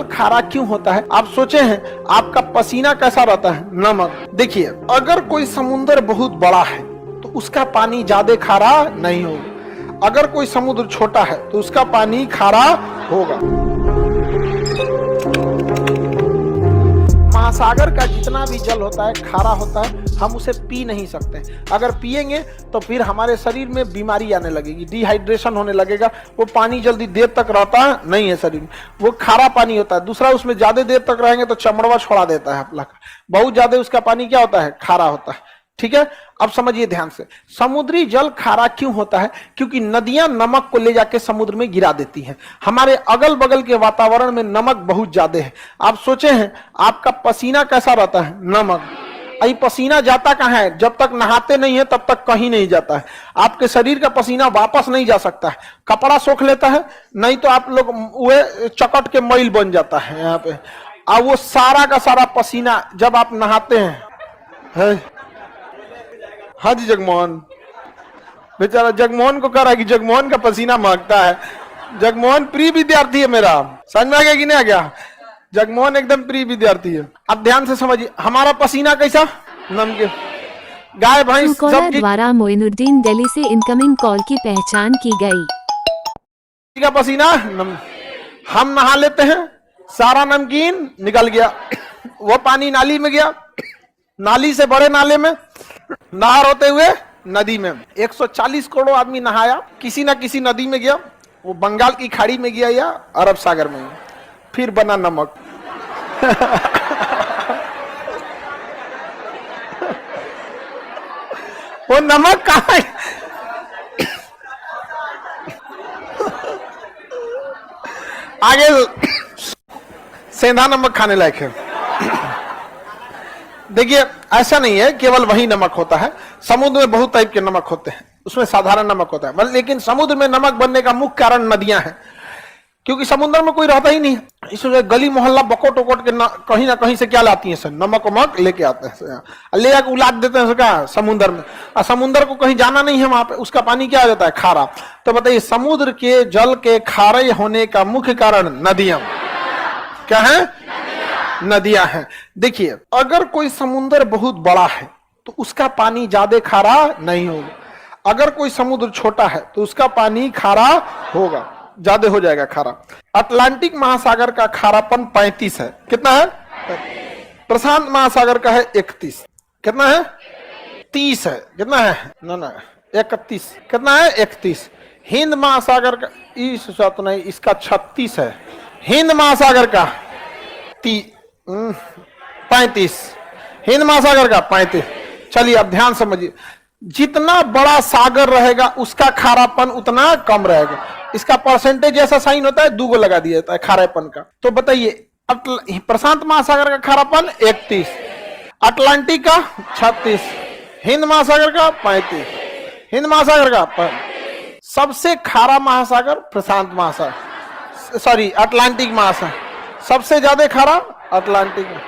खारा क्यों होता है? आप सोचे हैं आपका पसीना कैसा रहता है? नमक। देखिए, अगर कोई समुद्र बहुत बड़ा है तो उसका पानी ज्यादा खारा नहीं होगा। अगर कोई समुद्र छोटा है तो उसका पानी खारा होगा। महासागर का जितना भी जल होता है खारा होता है, हम उसे पी नहीं सकते। अगर पिएंगे तो फिर हमारे शरीर में बीमारी आने लगेगी, डिहाइड्रेशन होने लगेगा। वो पानी जल्दी देर तक रहता नहीं है शरीर में, वो खारा पानी होता है। दूसरा, उसमें ज्यादा देर तक रहेंगे तो चमड़वा छोड़ा देता है अपना, बहुत ज्यादा उसका पानी क्या होता है? खारा होता है। ठीक है, अब समझिए ध्यान से, समुद्री जल खारा क्यों होता है? क्योंकि नदियां नमक को ले जाके समुद्र में गिरा देती हैं। हमारे अगल बगल के वातावरण में नमक बहुत ज्यादा है। आप सोचे हैं आपका पसीना कैसा रहता है? नमक। अभी पसीना जाता कहाँ है? जब तक नहाते नहीं है तब तक कहीं नहीं जाता है। आपके शरीर का पसीना वापस नहीं जा सकता है। कपड़ा सोख लेता है, नहीं तो आप लोग वह चकट के मैल बन जाता है यहाँ पे। अब वो सारा का सारा पसीना जब आप नहाते हैं, हाँ जी, जगमोहन बेचारा जगमोहन को कह रहा है कि जगमोहन का पसीना महकता है। जगमोहन प्रिय विद्यार्थी है मेरा, समझ में आ गया कि नहीं आ गया? जगमोहन एकदम प्रिय विद्यार्थी है। अब ध्यान से समझिए, हमारा पसीना कैसा? नमकीन। गाय भैंस सब द्वारा मोइनुद्दीन दिल्ली से इनकमिंग कॉल की पहचान की गई। का पसीना हम नहा लेते हैं, सारा नमकीन निकल गया, वो पानी नाली में गया, नाली से बड़े नाले में, नहर होते हुए नदी में। 140 करोड़ आदमी नहाया, किसी ना किसी नदी में गया, वो बंगाल की खाड़ी में गया या अरब सागर में, फिर बना नमक। वो नमक कहाँ है? आगे सेंधा नमक खाने लायक है। देखिए, ऐसा नहीं है केवल वही नमक होता है, समुद्र में बहुत टाइप के नमक होते हैं, उसमें साधारण नमक होता है। लेकिन समुद्र में नमक बनने का मुख्य कारण नदियां हैं, क्योंकि समुद्र में कोई रहता ही नहीं है। इसलिए गली मोहल्ला बकोट वकोट के कहीं ना कहीं से क्या लाती है सर? नमक वमक लेके आते हैं, ले जाकर उलाट देते हैं क्या समुद्र में। और समुद्र को कहीं जाना नहीं है, वहां पे उसका पानी क्या आ जाता है? खारा। तो बताइए, समुद्र के जल के खारे होने का मुख्य कारण नदियां क्या है? नदियां हैं। देखिए, अगर कोई समुद्र बहुत बड़ा है तो उसका पानी ज्यादा खारा नहीं होगा। अगर कोई समुद्र छोटा है तो उसका पानी खारा होगा, ज्यादा हो जाएगा खारा। अटलांटिक महासागर का खारापन 35 है। कितना है? प्रशांत महासागर का है 31। कितना है? 30 है। कितना है? ना 31। कितना है? 31। हिंद महासागर का नहीं, इसका 36 है। हिंद महासागर का 35। हिंद महासागर का 35। चलिए अब ध्यान समझिए, जितना बड़ा सागर रहेगा उसका खारापन उतना कम रहेगा। इसका परसेंटेज ऐसा साइन होता है, 2 लगा दिया जाता है खारेपन का। तो बताइए, प्रशांत महासागर का खारापन 31, अटलांटिक का 36, हिंद महासागर का 35। हिंद महासागर का सबसे खारा महासागर प्रशांत महासागर, सॉरी अटलांटिक महासागर। सबसे ज्यादा खारा अटलांटिक में,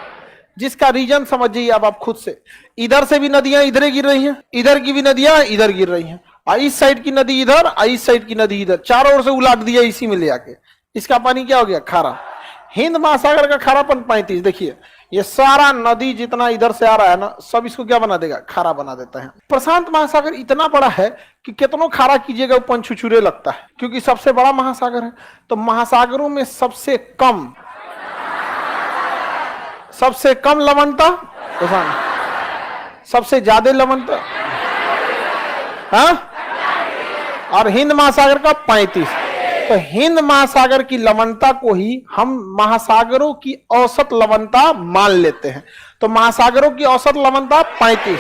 जिसका रीजन समझिए अब आप खुद से। इधर से भी नदियां इधर गिर रही हैं, इधर की भी नदियां इधर गिर रही हैं, इस साइड की नदी इधर, इस साइड की नदी इधर, चारों ओर से उलाट दिया इसी में ले आके। इसका पानी क्या हो गया? खारा। हिंद महासागर का खारापन 35। देखिए, ये सारा नदी जितना इधर से आ रहा है ना, सब इसको क्या बना देगा? खारा बना देता है। प्रशांत महासागर इतना बड़ा है कि कितनों खारा कीजिएगा वो पंचुचुरे लगता है, क्योंकि सबसे बड़ा महासागर है। तो महासागरों में सबसे कम लवणता प्रशांत, सबसे ज्यादा लवणता हाँ, और हिंद महासागर का 35। तो हिंद महासागर की लवणता को ही हम महासागरों की औसत लवणता मान लेते हैं। तो महासागरों की औसत लवणता 35।